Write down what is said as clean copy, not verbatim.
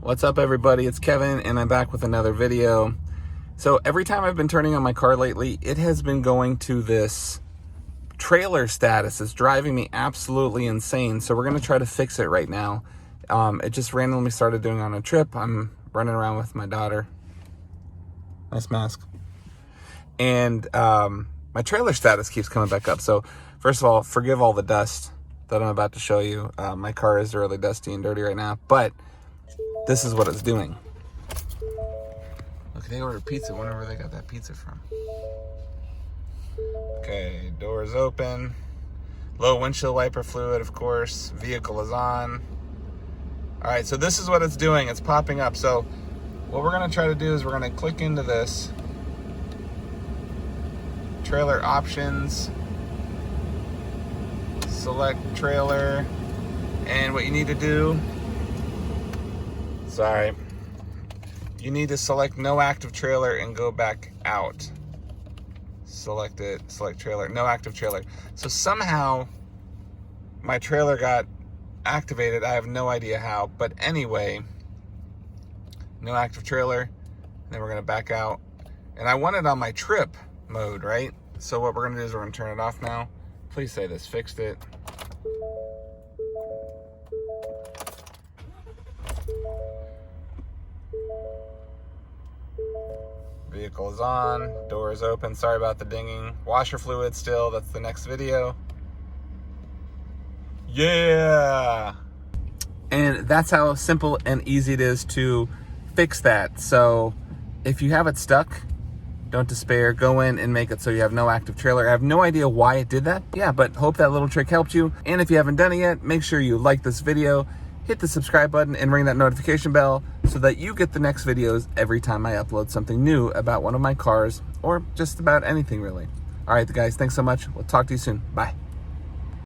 What's up, everybody? It's Kevin, and I'm back with another video. So every time I've been turning on my car lately, it has been going to this trailer status. It's driving me absolutely insane. So we're going to try to fix it right now. It just randomly started doing on a trip. I'm running around with my daughter. Nice mask. And my trailer status keeps coming back up. So first of all, forgive all the dust that I'm about to show you. My car is really dusty and dirty right now, but this is what it's doing. Look, they ordered pizza. I wonder where they got that pizza from. Okay, doors open. Low windshield wiper fluid, of course. Vehicle is on. All right, so this is what it's doing. It's popping up. So what we're gonna try to do is we're gonna click into this. Trailer options. Select trailer. And what you need to do, you need to select no active trailer and go back out. Select it, select trailer, no active trailer. So somehow my trailer got activated. I have no idea how, but anyway, no active trailer. And then we're gonna back out. And I want it on my trip mode, right? So what we're gonna do is we're gonna turn it off now. Please say this fixed it. Vehicle is on, door is open. Sorry about the dinging. Washer fluid still, that's the next video. Yeah! And that's how simple and easy it is to fix that. So if you have it stuck, don't despair. Go in and make it so you have no active trailer. I have no idea why it did that. Yeah, but hope that little trick helped you. And if you haven't done it yet, make sure you like this video, hit the subscribe button, and ring that notification bell so that you get the next videos every time I upload something new about one of my cars or just about anything really. All right, guys, thanks so much. We'll talk to you soon. Bye.